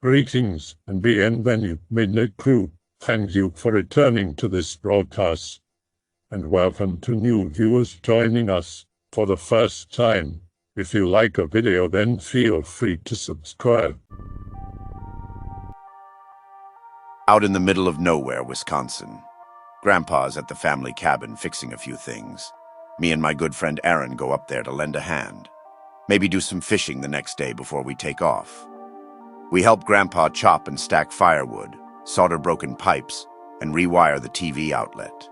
Greetings and bienvenue, Midnight Crew. Thank you for returning to this broadcast, and welcome to new viewers joining us for the first time. If you like a video, then feel free to subscribe. Out in the middle of nowhere, Wisconsin. Grandpa's at the family cabin fixing a few things. Me and my good friend Aaron go up there to lend a hand. Maybe do some fishing the next day before we take off. We help Grandpa chop and stack firewood, solder broken pipes, and rewire the TV outlet.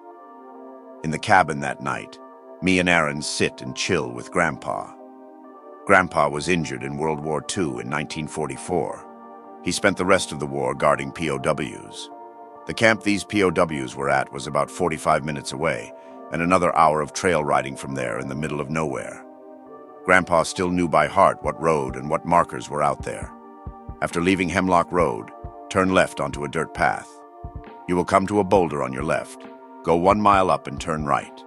In the cabin that night, me and Aaron sit and chill with Grandpa. Grandpa was injured in World War II in 1944. He spent the rest of the war guarding POWs. The camp these POWs were at was about 45 minutes away, and another hour of trail riding from there in the middle of nowhere. Grandpa still knew by heart what road and what markers were out there. After leaving Hemlock Road, turn left onto a dirt path. You will come to a boulder on your left. Go 1 mile up and turn right.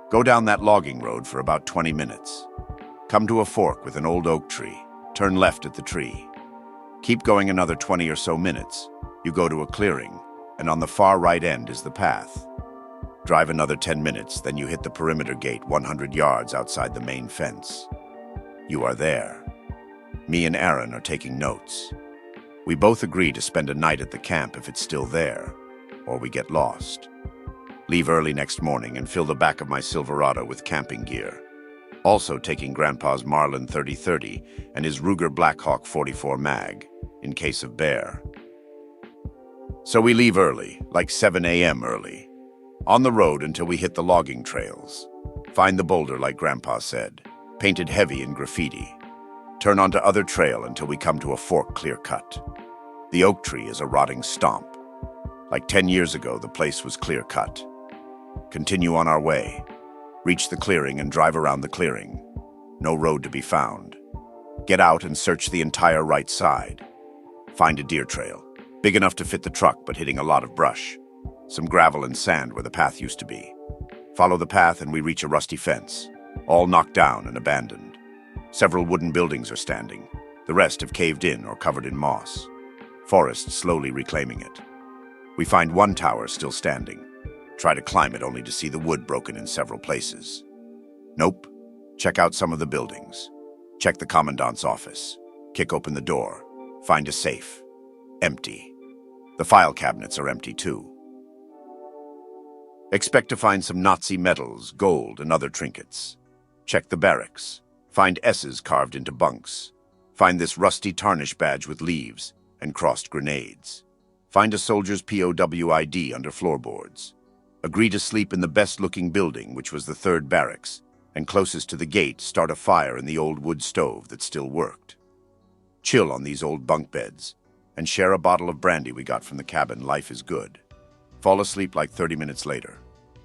Go down that logging road for about 20 minutes. Come to a fork with an old oak tree. Turn left at the tree. Keep going another 20 or so minutes. You go to a clearing, and on the far right end is the path. Drive another 10 minutes, then you hit the perimeter gate 100 yards outside the main fence. You are there. Me and Aaron are taking notes. We both agree to spend a night at the camp if it's still there, or we get lost. Leave early next morning and fill the back of my Silverado with camping gear. Also taking Grandpa's Marlin 30-30 and his Ruger Blackhawk 44 mag, in case of bear. So we leave early, like 7 a.m. early. On the road until we hit the logging trails. Find the boulder like Grandpa said, painted heavy in graffiti. Turn onto other trail until we come to a fork clear cut. The oak tree is a rotting stomp. Like 10 years ago, the place was clear cut. Continue on our way. Reach the clearing and drive around the clearing. No road to be found. Get out and search the entire right side. Find a deer trail, big enough to fit the truck but hitting a lot of brush. Some gravel and sand where the path used to be. Follow the path and we reach a rusty fence, all knocked down and abandoned. Several wooden buildings are standing. The rest have caved in or covered in moss. Forest slowly reclaiming it. We find one tower still standing. Try to climb it only to see the wood broken in several places. Nope. Check out some of the buildings. Check the commandant's office. Kick open the door. Find a safe. Empty. The file cabinets are empty too. Expect to find some Nazi medals, gold, and other trinkets. Check the barracks. Find S's carved into bunks. Find this rusty tarnish badge with leaves and crossed grenades. Find a soldier's POW ID under floorboards. Agree to sleep in the best-looking building, which was the 3rd barracks, and closest to the gate, start a fire in the old wood stove that still worked. Chill on these old bunk beds, and share a bottle of brandy we got from the cabin. Life is good. Fall asleep like 30 minutes later.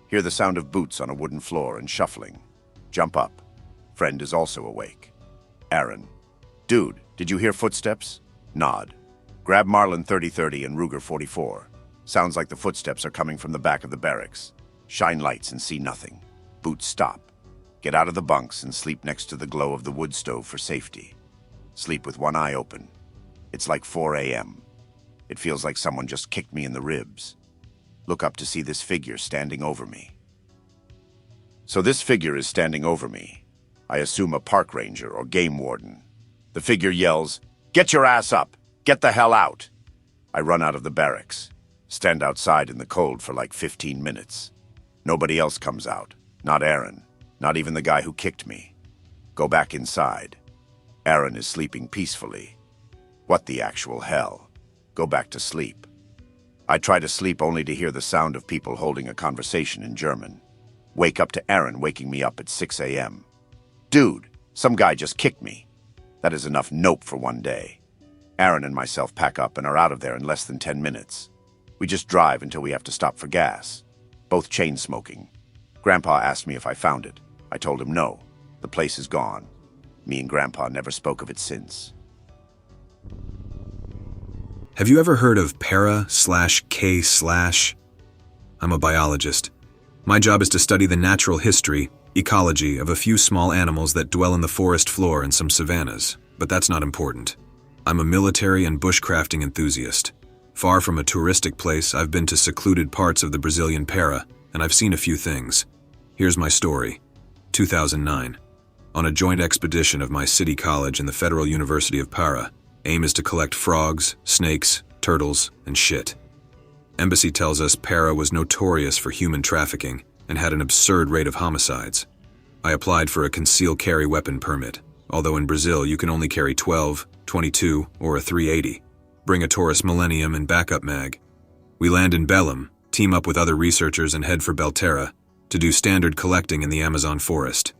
Hear the sound of boots on a wooden floor and shuffling. Jump up. Friend is also awake. Aaron. Dude, did you hear footsteps? Nod. Grab Marlin 30-30 and Ruger 44. Sounds like the footsteps are coming from the back of the barracks. Shine lights and see nothing. Boots stop. Get out of the bunks and sleep next to the glow of the wood stove for safety. Sleep with one eye open. It's like 4 a.m. It feels like someone just kicked me in the ribs. Look up to see this figure standing over me. So this figure is standing over me. I assume a park ranger or game warden. The figure yells, "Get your ass up! Get the hell out!" I run out of the barracks. Stand outside in the cold for like 15 minutes. Nobody else comes out. Not Aaron. Not even the guy who kicked me. Go back inside. Aaron is sleeping peacefully. What the actual hell? Go back to sleep. I try to sleep only to hear the sound of people holding a conversation in German. Wake up to Aaron waking me up at 6 a.m. Dude, some guy just kicked me. That is enough nope for one day. Aaron and myself pack up and are out of there in less than 10 minutes. We just drive until we have to stop for gas. Both chain smoking. Grandpa asked me if I found it. I told him no. The place is gone. Me and Grandpa never spoke of it since. Have you ever heard of para/K/? I'm a biologist. My job is to study the natural history, ecology of a few small animals that dwell in the forest floor and some savannas, but that's not important. I'm a military and bushcrafting enthusiast. Far from a touristic place, I've been to secluded parts of the Brazilian Para, and I've seen a few things. Here's my story. 2009. On a joint expedition of my city college and the Federal University of Para, aim is to collect frogs, snakes, turtles, and shit. Embassy tells us Para was notorious for human trafficking and had an absurd rate of homicides. I applied for a concealed carry weapon permit, although in Brazil you can only carry 12, 22, or a 380. Bring a Taurus Millennium and backup mag. We land in Belém, team up with other researchers and head for Belterra to do standard collecting in the Amazon forest.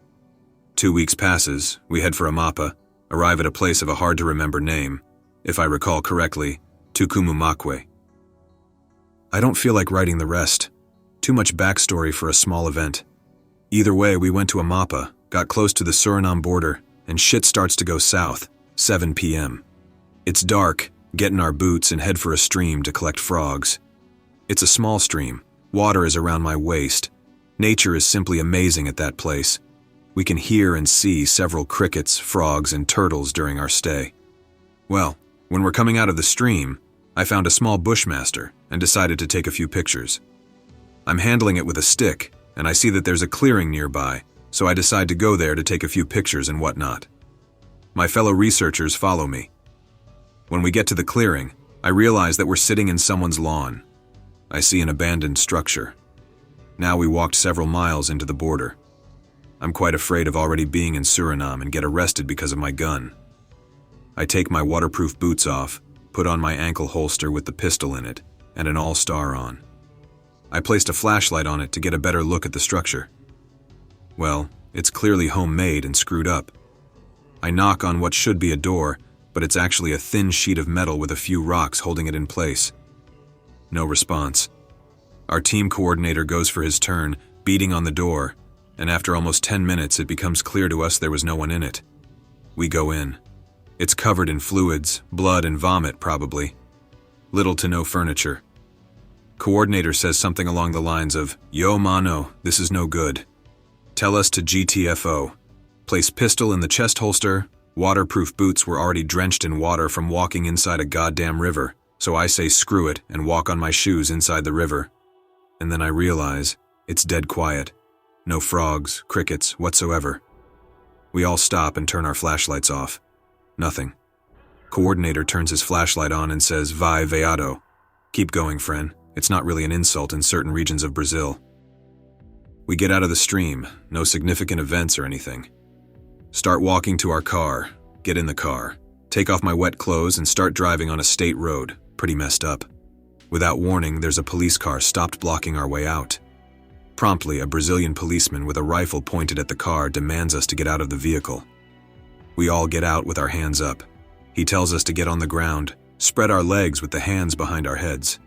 2 weeks passes, we head for Amapa, arrive at a place of a hard-to-remember name, if I recall correctly, Tucumumaque. I don't feel like writing the rest. Too much backstory for a small event. Either way, we went to Amapa, got close to the Suriname border, and shit starts to go south, 7 p.m. It's dark, get in our boots and head for a stream to collect frogs. It's a small stream, water is around my waist. Nature is simply amazing at that place. We can hear and see several crickets, frogs, and turtles during our stay. Well, when we're coming out of the stream, I found a small bushmaster and decided to take a few pictures. I'm handling it with a stick, and I see that there's a clearing nearby, so I decide to go there to take a few pictures and whatnot. My fellow researchers follow me. When we get to the clearing, I realize that we're sitting in someone's lawn. I see an abandoned structure. Now we walked several miles into the border. I'm quite afraid of already being in Suriname and get arrested because of my gun. I take my waterproof boots off, put on my ankle holster with the pistol in it, and an all-star on. I placed a flashlight on it to get a better look at the structure. Well, it's clearly homemade and screwed up. I knock on what should be a door, but it's actually a thin sheet of metal with a few rocks holding it in place. No response. Our team coordinator goes for his turn, beating on the door, and after almost 10 minutes it becomes clear to us there was no one in it. We go in. It's covered in fluids, blood and vomit probably. Little to no furniture. Coordinator says something along the lines of, "Yo mano, this is no good. Tell us to GTFO. Place pistol in the chest holster. Waterproof boots were already drenched in water from walking inside a goddamn river, so I say screw it and walk on my shoes inside the river. And then I realize it's dead quiet. No frogs, crickets, whatsoever. We all stop and turn our flashlights off. Nothing. Coordinator turns his flashlight on and says, "Vai veado." Keep going, friend. It's not really an insult in certain regions of Brazil. We get out of the stream, no significant events or anything. Start walking to our car, get in the car, take off my wet clothes and start driving on a state road, pretty messed up. Without warning, there's a police car stopped blocking our way out. Promptly, a Brazilian policeman with a rifle pointed at the car demands us to get out of the vehicle. We all get out with our hands up. He tells us to get on the ground, spread our legs with the hands behind our heads.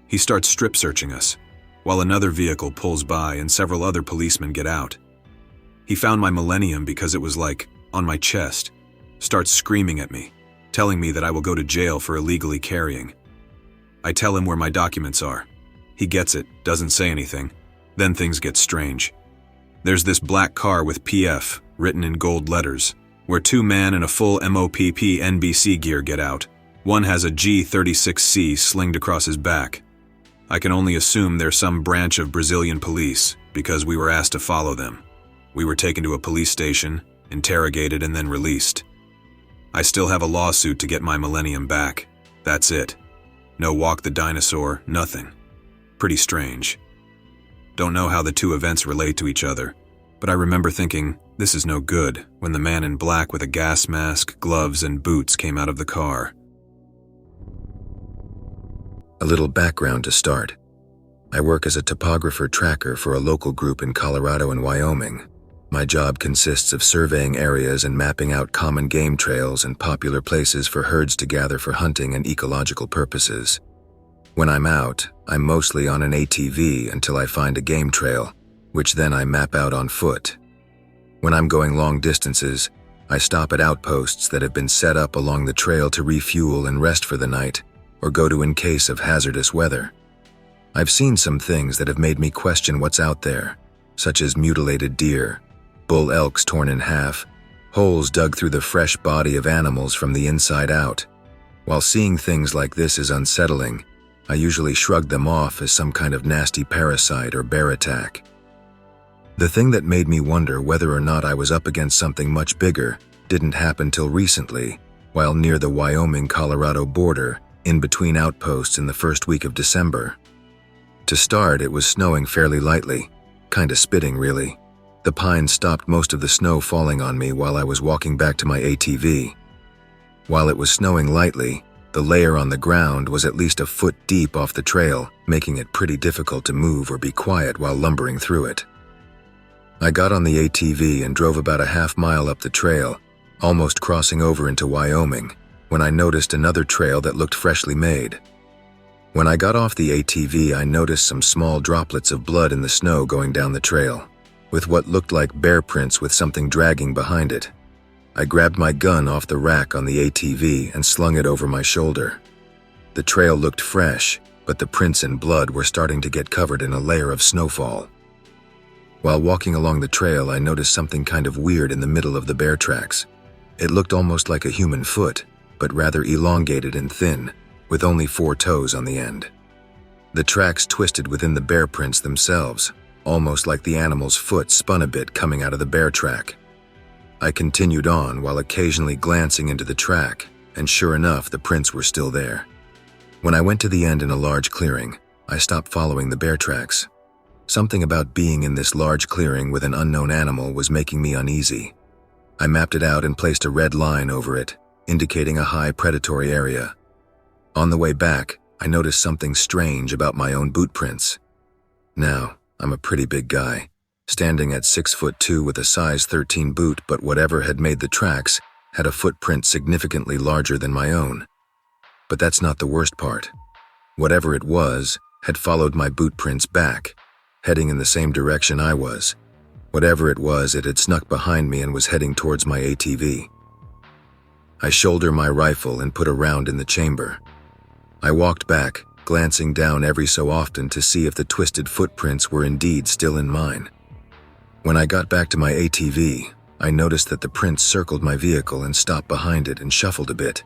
He starts strip searching us, while another vehicle pulls by and several other policemen get out. He found my Millennium because it was like, on my chest, starts screaming at me, telling me that I will go to jail for illegally carrying. I tell him where my documents are. He gets it, doesn't say anything. Then things get strange. There's this black car with PF, written in gold letters, where 2 men in a full MOPP NBC gear get out. One has a G36C slinged across his back. I can only assume they're some branch of Brazilian police, because we were asked to follow them. We were taken to a police station, interrogated and then released. I still have a lawsuit to get my Millennium back. That's it. No walk the dinosaur, nothing. Pretty strange. Don't know how the two events relate to each other, but I remember thinking, this is no good, when the man in black with a gas mask, gloves, and boots came out of the car. A little background to start. I work as a topographer tracker for a local group in Colorado and Wyoming. My job consists of surveying areas and mapping out common game trails and popular places for herds to gather for hunting and ecological purposes. When I'm out, I'm mostly on an ATV until I find a game trail, which then I map out on foot. When I'm going long distances, I stop at outposts that have been set up along the trail to refuel and rest for the night, or go to in case of hazardous weather. I've seen some things that have made me question what's out there, such as mutilated deer, bull elks torn in half, holes dug through the fresh body of animals from the inside out. While seeing things like this is unsettling, I usually shrug them off as some kind of nasty parasite or bear attack. The thing that made me wonder whether or not I was up against something much bigger didn't happen till recently, while near the Wyoming-Colorado border, in between outposts in the first week of December. To start, it was snowing fairly lightly, kinda spitting really. The pines stopped most of the snow falling on me while I was walking back to my ATV. While it was snowing lightly, the layer on the ground was at least a foot deep off the trail, making it pretty difficult to move or be quiet while lumbering through it. I got on the ATV and drove about a half-mile up the trail, almost crossing over into Wyoming, when I noticed another trail that looked freshly made. When I got off the ATV, I noticed some small droplets of blood in the snow going down the trail, with what looked like bear prints with something dragging behind it. I grabbed my gun off the rack on the ATV and slung it over my shoulder. The trail looked fresh, but the prints and blood were starting to get covered in a layer of snowfall. While walking along the trail, I noticed something kind of weird in the middle of the bear tracks. It looked almost like a human foot, but rather elongated and thin, with only 4 toes on the end. The tracks twisted within the bear prints themselves, almost like the animal's foot spun a bit coming out of the bear track. I continued on while occasionally glancing into the track, and sure enough, the prints were still there. When I went to the end in a large clearing, I stopped following the bear tracks. Something about being in this large clearing with an unknown animal was making me uneasy. I mapped it out and placed a red line over it, indicating a high predatory area. On the way back, I noticed something strange about my own boot prints. Now, I'm a pretty big guy, standing at 6'2" with a size 13 boot, but whatever had made the tracks had a footprint significantly larger than my own. But that's not the worst part. Whatever it was had followed my boot prints back, heading in the same direction I was. Whatever it was, it had snuck behind me and was heading towards my ATV. I shouldered my rifle and put a round in the chamber. I walked back, glancing down every so often to see if the twisted footprints were indeed still in mine. When I got back to my ATV, I noticed that the prints circled my vehicle and stopped behind it and shuffled a bit.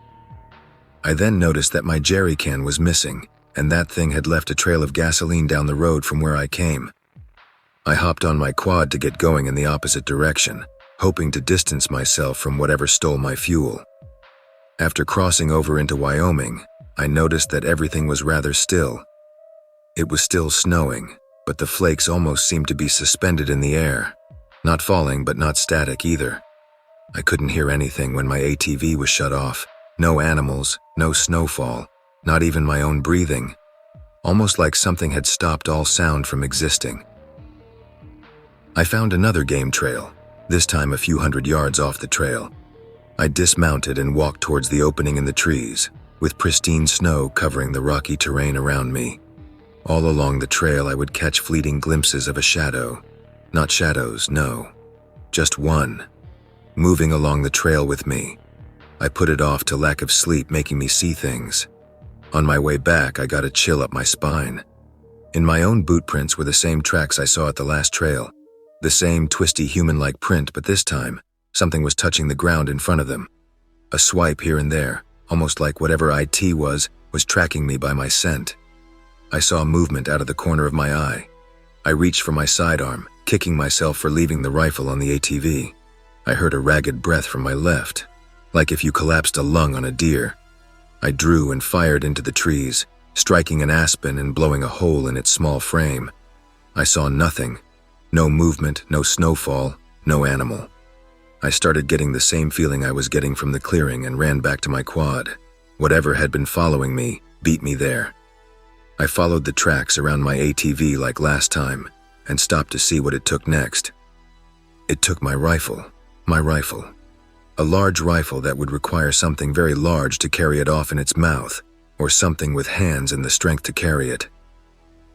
I then noticed that my jerry can was missing, and that thing had left a trail of gasoline down the road from where I came. I hopped on my quad to get going in the opposite direction, hoping to distance myself from whatever stole my fuel. After crossing over into Wyoming, I noticed that everything was rather still. It was still snowing, but the flakes almost seemed to be suspended in the air, not falling but not static either. I couldn't hear anything when my ATV was shut off. No animals, no snowfall, not even my own breathing. Almost like something had stopped all sound from existing. I found another game trail, this time a few hundred yards off the trail. I dismounted and walked towards the opening in the trees, with pristine snow covering the rocky terrain around me. All along the trail I would catch fleeting glimpses of a shadow. Not shadows, no. Just one. Moving along the trail with me. I put it off to lack of sleep making me see things. On my way back, I got a chill up my spine. In my own boot prints were the same tracks I saw at the last trail. The same twisty human-like print, but this time, something was touching the ground in front of them. A swipe here and there, almost like whatever IT was tracking me by my scent. I saw movement out of the corner of my eye. I reached for my sidearm, kicking myself for leaving the rifle on the ATV. I heard a ragged breath from my left, like if you collapsed a lung on a deer. I drew and fired into the trees, striking an aspen and blowing a hole in its small frame. I saw nothing. No movement, no snowfall, no animal. I started getting the same feeling I was getting from the clearing and ran back to my quad. Whatever had been following me beat me there. I followed the tracks around my ATV like last time and stopped to see what it took next. It took my rifle. My rifle. A large rifle that would require something very large to carry it off in its mouth, or something with hands and the strength to carry it.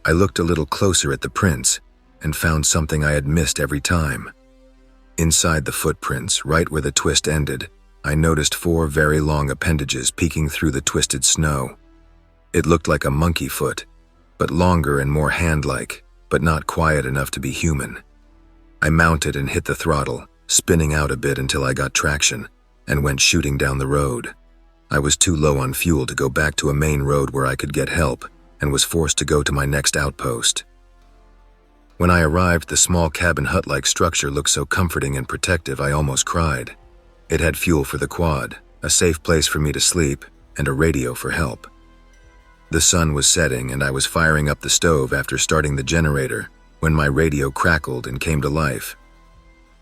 I looked a little closer at the prints and found something I had missed every time. Inside the footprints, right where the twist ended, I noticed 4 very long appendages peeking through the twisted snow. It looked like a monkey foot, but longer and more hand-like, but not quiet enough to be human. I mounted and hit the throttle, spinning out a bit until I got traction, and went shooting down the road. I was too low on fuel to go back to a main road where I could get help, and was forced to go to my next outpost. When I arrived, the small cabin hut-like structure looked so comforting and protective I almost cried. It had fuel for the quad, a safe place for me to sleep, and a radio for help. The sun was setting and I was firing up the stove after starting the generator when my radio crackled and came to life.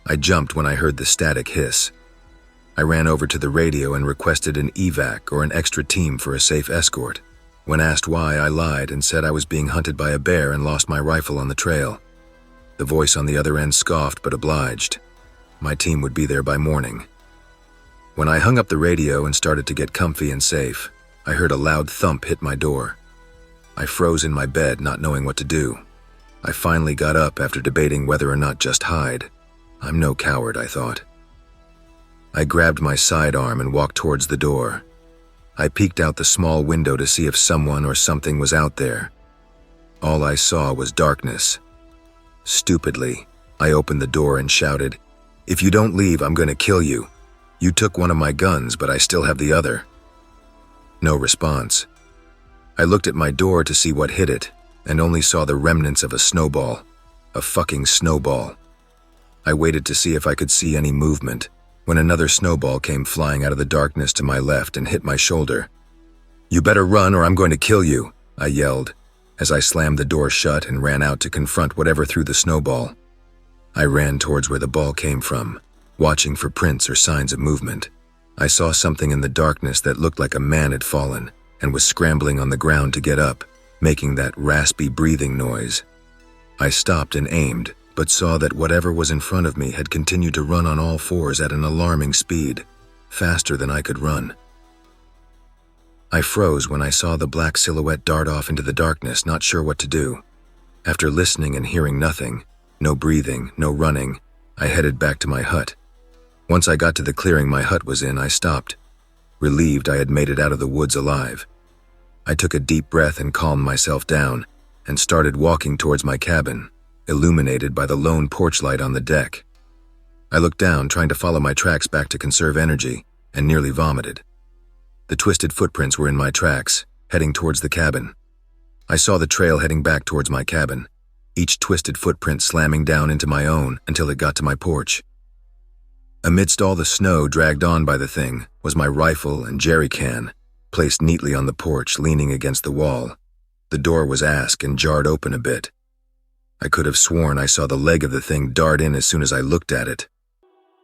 I jumped when I heard the static hiss. I ran over to the radio and requested an evac or an extra team for a safe escort. When asked why, I lied and said I was being hunted by a bear and lost my rifle on the trail. The voice on the other end scoffed but obliged. My team would be there by morning. When I hung up the radio and started to get comfy and safe, I heard a loud thump hit my door. I froze in my bed, not knowing what to do. I finally got up after debating whether or not just hide. I'm no coward, I thought. I grabbed my sidearm and walked towards the door. I peeked out the small window to see if someone or something was out there. All I saw was darkness. Stupidly, I opened the door and shouted, "If you don't leave, I'm going to kill you. You took one of my guns, but I still have the other." No response. I looked at my door to see what hit it, and only saw the remnants of a snowball. A fucking snowball. I waited to see if I could see any movement, when another snowball came flying out of the darkness to my left and hit my shoulder. "You better run or I'm going to kill you," I yelled, as I slammed the door shut and ran out to confront whatever threw the snowball. I ran towards where the ball came from, watching for prints or signs of movement. I saw something in the darkness that looked like a man had fallen and was scrambling on the ground to get up, making that raspy breathing noise. I stopped and aimed, but saw that whatever was in front of me had continued to run on all fours at an alarming speed, faster than I could run. I froze when I saw the black silhouette dart off into the darkness, not sure what to do. After listening and hearing nothing, no breathing, no running, I headed back to my hut. Once I got to the clearing my hut was in, I stopped, relieved I had made it out of the woods alive. I took a deep breath and calmed myself down, and started walking towards my cabin, illuminated by the lone porch light on the deck. I looked down, trying to follow my tracks back to conserve energy, and nearly vomited. The twisted footprints were in my tracks, heading towards the cabin. I saw the trail heading back towards my cabin, each twisted footprint slamming down into my own until it got to my porch. Amidst all the snow dragged on by the thing was my rifle and jerry can, placed neatly on the porch, leaning against the wall. The door was ask and jarred open a bit. I could have sworn I saw the leg of the thing dart in as soon as I looked at it.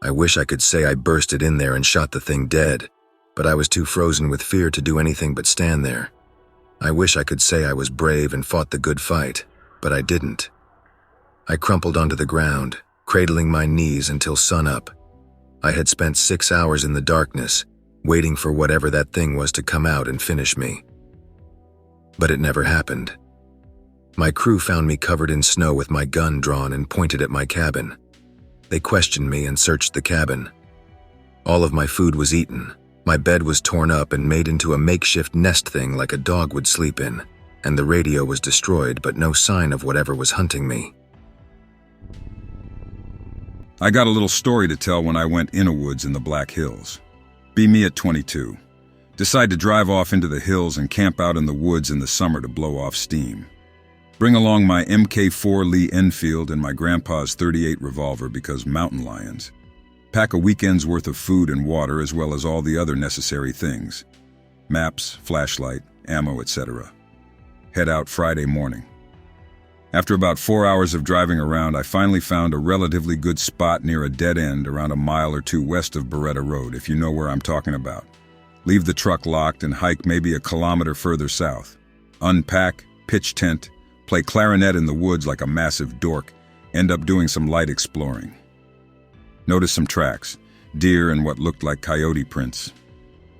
I wish I could say I bursted in there and shot the thing dead, but I was too frozen with fear to do anything but stand there. I wish I could say I was brave and fought the good fight, but I didn't. I crumpled onto the ground, cradling my knees until sunup. I had spent 6 hours in the darkness, waiting for whatever that thing was to come out and finish me. But it never happened. My crew found me covered in snow with my gun drawn and pointed at my cabin. They questioned me and searched the cabin. All of my food was eaten. My bed was torn up and made into a makeshift nest thing like a dog would sleep in, and the radio was destroyed, but no sign of whatever was hunting me. I got a little story to tell when I went Innawoods in the Black Hills. Be me at 22. Decide to drive off into the hills and camp out in the woods in the summer to blow off steam. Bring along my MK4 Lee Enfield and my grandpa's .38 revolver because mountain lions. Pack a weekend's worth of food and water as well as all the other necessary things. Maps, flashlight, ammo, etc. Head out Friday morning. After about 4 hours of driving around, I finally found a relatively good spot near a dead end around a mile or two west of Beretta Road, if you know where I'm talking about. Leave the truck locked and hike maybe a kilometer further south. Unpack, pitch tent, play clarinet in the woods like a massive dork, end up doing some light exploring. Notice some tracks, deer and what looked like coyote prints.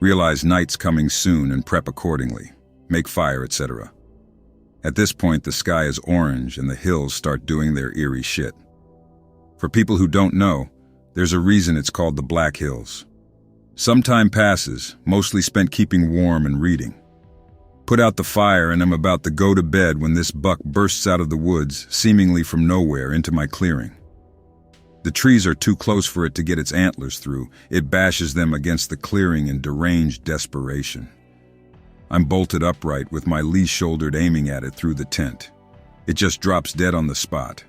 Realize night's coming soon and prep accordingly. Make fire, etc. At this point, the sky is orange and the hills start doing their eerie shit. For people who don't know, there's a reason it's called the Black Hills. Some time passes, mostly spent keeping warm and reading. Put out the fire and I'm about to go to bed when this buck bursts out of the woods, seemingly from nowhere, into my clearing. The trees are too close for it to get its antlers through. It bashes them against the clearing in deranged desperation. I'm bolted upright with my lee-shouldered aiming at it through the tent. It just drops dead on the spot.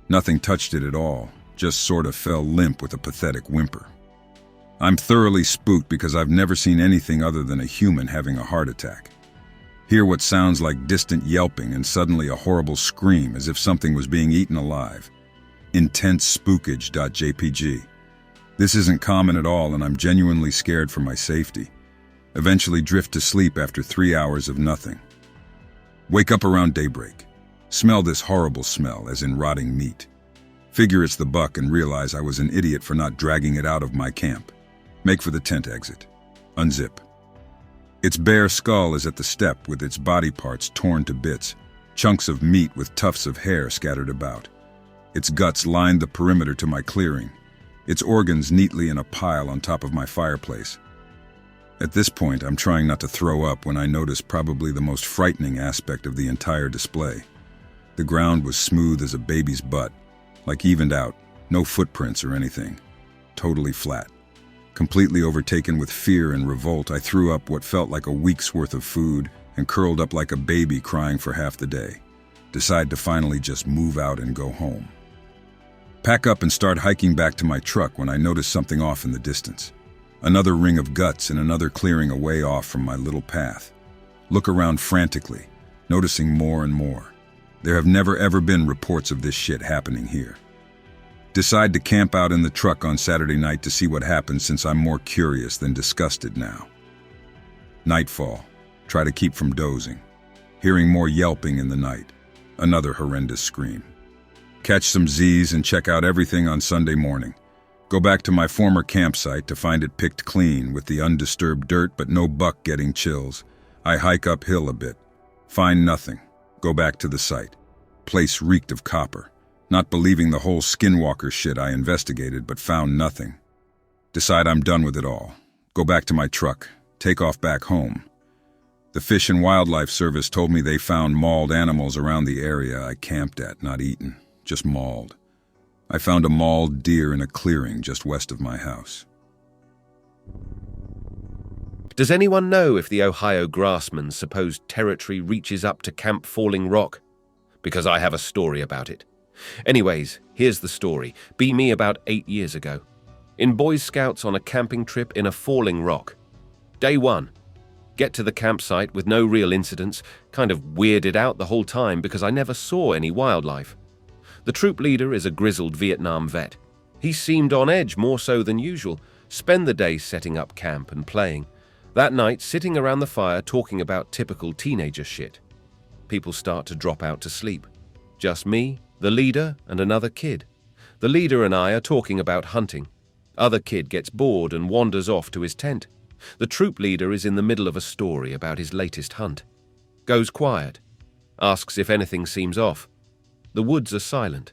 Nothing touched it at all, just sort of fell limp with a pathetic whimper. I'm thoroughly spooked because I've never seen anything other than a human having a heart attack. Hear what sounds like distant yelping and suddenly a horrible scream as if something was being eaten alive. Intense spookage.jpg. This isn't common at all, and I'm genuinely scared for my safety. Eventually drift to sleep after 3 hours of nothing. Wake up around daybreak. Smell this horrible smell, as in rotting meat. Figure it's the buck and realize I was an idiot for not dragging it out of my camp. Make for the tent exit. Unzip. Its bare skull is at the step with its body parts torn to bits, chunks of meat with tufts of hair scattered about. Its guts lined the perimeter to my clearing, its organs neatly in a pile on top of my fireplace. At this point, I'm trying not to throw up when I notice probably the most frightening aspect of the entire display. The ground was smooth as a baby's butt, like evened out, no footprints or anything. Totally flat. Completely overtaken with fear and revolt, I threw up what felt like a week's worth of food and curled up like a baby crying for half the day. Decide to finally just move out and go home. Pack up and start hiking back to my truck when I notice something off in the distance. Another ring of guts in another clearing away off from my little path. Look around frantically, noticing more and more. There have never ever been reports of this shit happening here. Decide to camp out in the truck on Saturday night to see what happens, since I'm more curious than disgusted now. Nightfall. Try to keep from dozing. Hearing more yelping in the night. Another horrendous scream. Catch some Z's and check out everything on Sunday morning. Go back to my former campsite to find it picked clean with the undisturbed dirt but no buck getting chills. I hike uphill a bit. Find nothing. Go back to the site. Place reeked of copper. Not believing the whole skinwalker shit I investigated but found nothing. Decide I'm done with it all. Go back to my truck. Take off back home. The Fish and Wildlife Service told me they found mauled animals around the area I camped at, not eaten. Just mauled. I found a mauled deer in a clearing just west of my house. Does anyone know if the Ohio grassman's supposed territory reaches up to Camp Falling Rock? Because I have a story about it. Anyways, here's the story. Be me about 8 years ago. In Boy Scouts on a camping trip in a falling rock. Day 1. Get to the campsite with no real incidents, kind of weirded out the whole time because I never saw any wildlife. The troop leader is a grizzled Vietnam vet. He seemed on edge more so than usual. Spend the day setting up camp and playing. That night, sitting around the fire talking about typical teenager shit. People start to drop out to sleep. Just me, the leader, and another kid. The leader and I are talking about hunting. Other kid gets bored and wanders off to his tent. The troop leader is in the middle of a story about his latest hunt. Goes quiet. Asks if anything seems off. The woods are silent.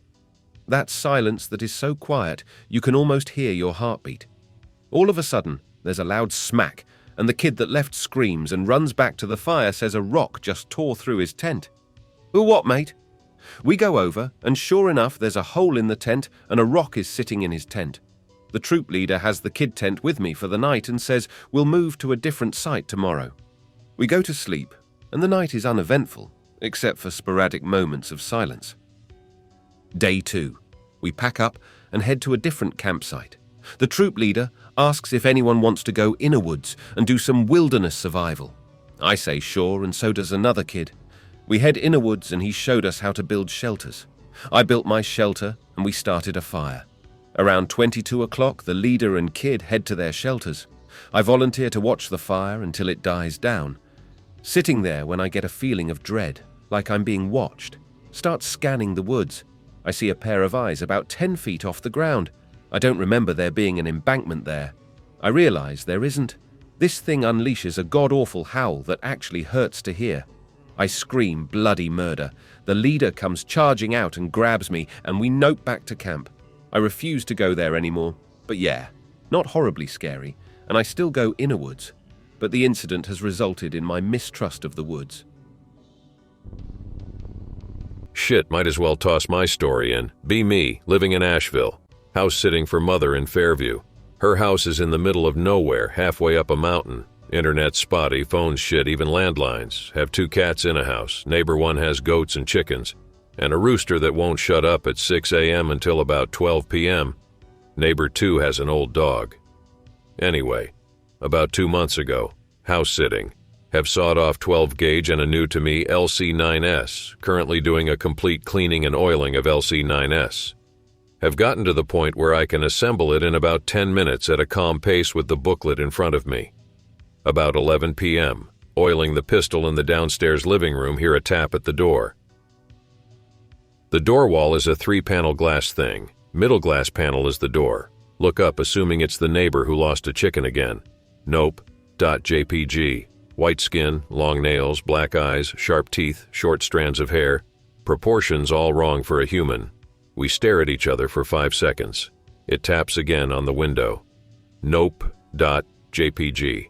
That silence that is so quiet you can almost hear your heartbeat. All of a sudden, there's a loud smack, and the kid that left screams and runs back to the fire, says a rock just tore through his tent. "Ooh, what, mate?" We go over, and sure enough, there's a hole in the tent and a rock is sitting in his tent. The troop leader has the kid tent with me for the night and says we'll move to a different site tomorrow. We go to sleep, and the night is uneventful, except for sporadic moments of silence. Day 2. We pack up and head to a different campsite. The troop leader asks if anyone wants to go Innawoods and do some wilderness survival. I say sure, and so does another kid. We head Innawoods and he showed us how to build shelters. I built my shelter and we started a fire. Around 22 o'clock, the leader and kid head to their shelters. I volunteer to watch the fire until it dies down. Sitting there when I get a feeling of dread, like I'm being watched. Start scanning the woods. I see a pair of eyes about 10 feet off the ground. I don't remember there being an embankment there. I realize there isn't. This thing unleashes a god-awful howl that actually hurts to hear. I scream bloody murder. The leader comes charging out and grabs me, and we nope back to camp. I refuse to go there anymore, but yeah, not horribly scary, and I still go Innawoods. But the incident has resulted in my mistrust of the woods. Shit, might as well toss my story in. Be me, living in Asheville. House sitting for mother in Fairview. Her house is in the middle of nowhere, halfway up a mountain. Internet spotty, phones shit, even landlines. Have 2 cats in a house. Neighbor 1 has goats and chickens. And a rooster that won't shut up at 6 a.m. until about 12 p.m. Neighbor 2 has an old dog. Anyway, about 2 months ago, house sitting. Have sawed off 12 gauge and a new to me LC9S, currently doing a complete cleaning and oiling of LC9S. Have gotten to the point where I can assemble it in about 10 minutes at a calm pace with the booklet in front of me. About 11 p.m., oiling the pistol in the downstairs living room, hear a tap at the door. The door wall is a 3-panel glass thing. Middle glass panel is the door. Look up, assuming it's the neighbor who lost a chicken again. Nope. .jpg. White skin, long nails, black eyes, sharp teeth, short strands of hair. Proportions all wrong for a human. We stare at each other for 5 seconds. It taps again on the window. Nope. .jpg.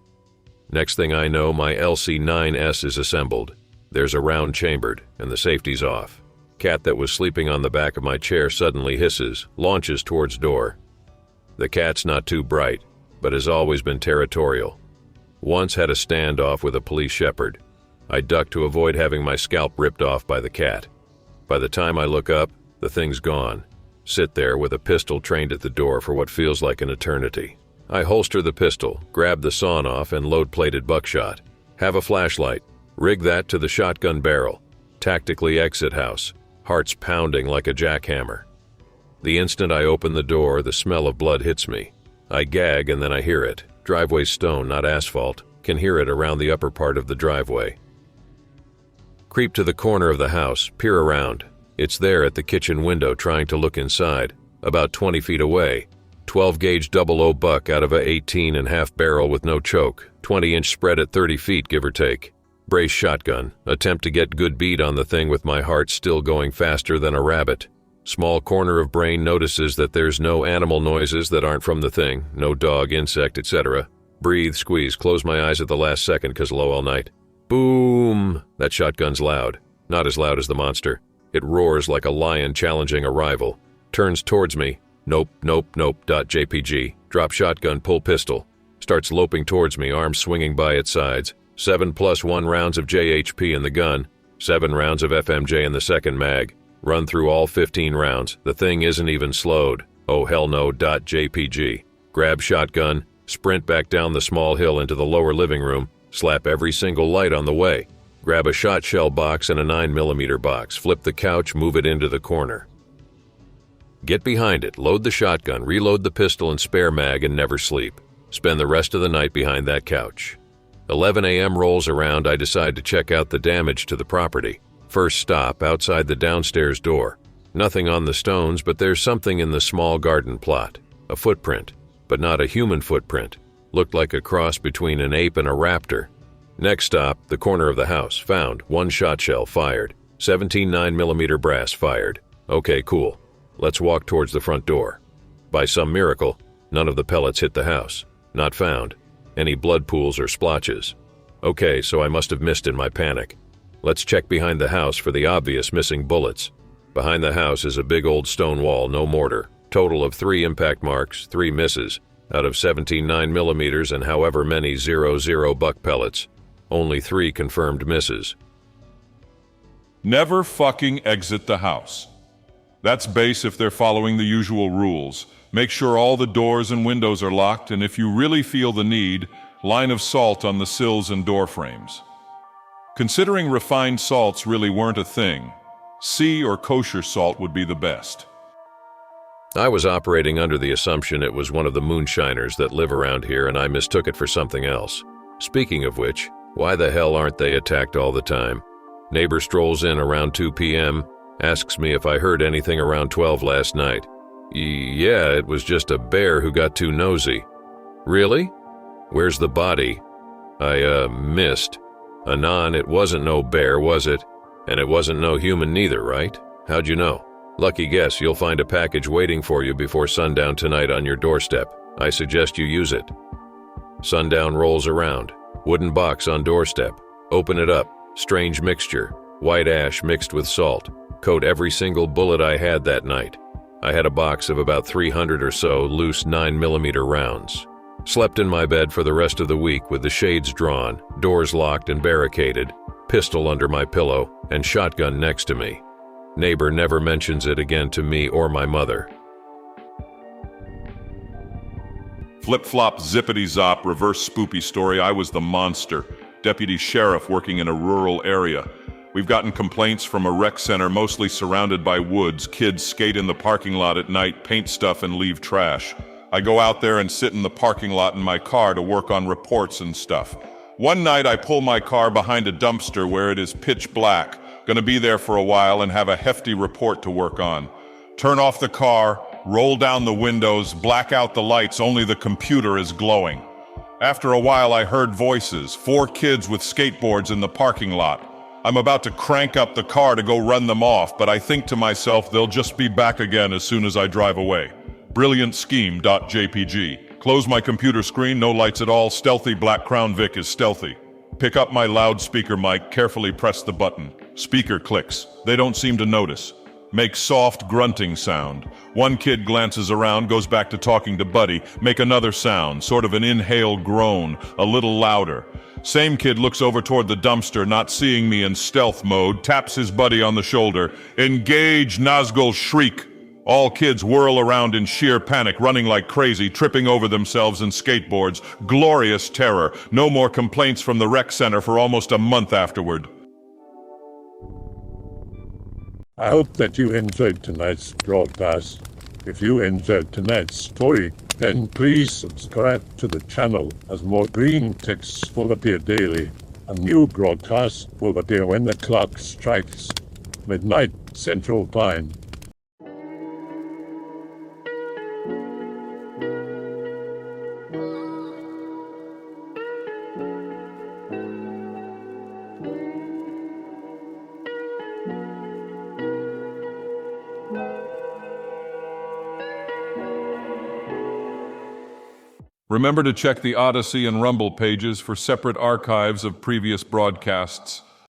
Next thing I know, my LC9S is assembled. There's a round chambered, and the safety's off. Cat that was sleeping on the back of my chair suddenly hisses, launches towards door. The cat's not too bright, but has always been territorial. Once had a standoff with a police shepherd. I ducked to avoid having my scalp ripped off by the cat. By the time I look up, the thing's gone. Sit there with a pistol trained at the door for what feels like an eternity. I holster the pistol, grab the sawn-off and load-plated buckshot. Have a flashlight. Rig that to the shotgun barrel. Tactically exit house. Heart's pounding like a jackhammer. The instant I open the door, the smell of blood hits me. I gag and then I hear it. Driveway stone, not asphalt. Can hear it around the upper part of the driveway. Creep to the corner of the house, peer around. It's there at the kitchen window trying to look inside. About 20 feet away. 12 gauge 00 buck out of a 18.5 barrel with no choke. 20-inch spread at 30 feet, give or take. Brace shotgun. Attempt to get good bead on the thing with my heart still going faster than a rabbit. Small corner of brain notices that there's no animal noises that aren't from the thing. No dog, insect, etc. Breathe, squeeze, close my eyes at the last second 'cause low all night. Boom! That shotgun's loud. Not as loud as the monster. It roars like a lion challenging a rival. Turns towards me. Nope. .jpg. Drop shotgun, pull pistol. Starts loping towards me, arms swinging by its sides. 7+1 rounds of JHP in the gun. 7 rounds of FMJ in the second mag. Run through all 15 rounds. The thing isn't even slowed. Oh hell no. .jpg. Grab shotgun. Sprint back down the small hill into the lower living room. Slap every single light on the way. Grab a shot shell box and a 9mm box. Flip the couch, move it into the corner. Get behind it, load the shotgun, reload the pistol and spare mag, and never sleep. Spend the rest of the night behind that couch. 11 a.m. rolls around, I decide to check out the damage to the property. First stop, outside the downstairs door. Nothing on the stones, but there's something in the small garden plot. A footprint, but not a human footprint. Looked like a cross between an ape and a raptor. Next stop, the corner of the house. Found, 1 shot shell fired. 17 9mm brass fired. Okay, cool. Let's walk towards the front door. By some miracle, none of the pellets hit the house. Not found. Any blood pools or splotches. Okay, so I must have missed in my panic. Let's check behind the house for the obvious missing bullets. Behind the house is a big old stone wall, no mortar. Total of 3 impact marks, 3 misses, out of 17 9mm and however many 00 buck pellets. Only 3 confirmed misses. Never fucking exit the house. That's base if they're following the usual rules. Make sure all the doors and windows are locked, and if you really feel the need, line of salt on the sills and door frames. Considering refined salts really weren't a thing, sea or kosher salt would be the best. I was operating under the assumption it was one of the moonshiners that live around here, and I mistook it for something else. Speaking of which, why the hell aren't they attacked all the time? Neighbor strolls in around 2 p.m., asks me if I heard anything around 12 last night. Yeah, it was just a bear who got too nosy. Really? Where's the body? I missed. Anon, it wasn't no bear, was it? And it wasn't no human neither, right? How'd you know? Lucky guess you'll find a package waiting for you before sundown tonight on your doorstep. I suggest you use it. Sundown rolls around. Wooden box on doorstep. Open it up. Strange mixture. White ash mixed with salt. Coat every single bullet I had that night. I had a box of about 300 or so loose 9mm rounds. Slept in my bed for the rest of the week with the shades drawn, doors locked and barricaded, pistol under my pillow, and shotgun next to me. Neighbor never mentions it again to me or my mother. Flip-flop, zippity-zop, reverse spoopy story. I was the monster. Deputy sheriff working in a rural area. We've gotten complaints from a rec center mostly surrounded by woods. Kids skate in the parking lot at night, paint stuff, and leave trash. I go out there and sit in the parking lot in my car to work on reports and stuff. One night I pull my car behind a dumpster where it is pitch black. Gonna be there for a while and have a hefty report to work on. Turn off the car, roll down the windows, black out the lights, only the computer is glowing. After a while I heard voices, 4 kids with skateboards in the parking lot. I'm about to crank up the car to go run them off, but I think to myself they'll just be back again as soon as I drive away. Brilliant scheme.jpg. Close my computer screen, no lights at all, stealthy black Crown Vic is stealthy. Pick up my loudspeaker mic, carefully press the button. Speaker clicks. They don't seem to notice. Make soft grunting sound. One kid glances around, goes back to talking to Buddy. Make another sound, sort of an inhale groan, a little louder. Same kid looks over toward the dumpster, not seeing me in stealth mode, taps his buddy on the shoulder. Engage, Nazgul shriek. All kids whirl around in sheer panic, running like crazy, tripping over themselves and skateboards. Glorious terror. No more complaints from the rec center for almost a month afterward. I hope that you enjoyed tonight's broadcast. If you enjoyed tonight's story, then please subscribe to the channel as more Greentext will appear daily. A new broadcast will appear when the clock strikes midnight Central Time. Remember to check the Odyssey and Rumble pages for separate archives of previous broadcasts.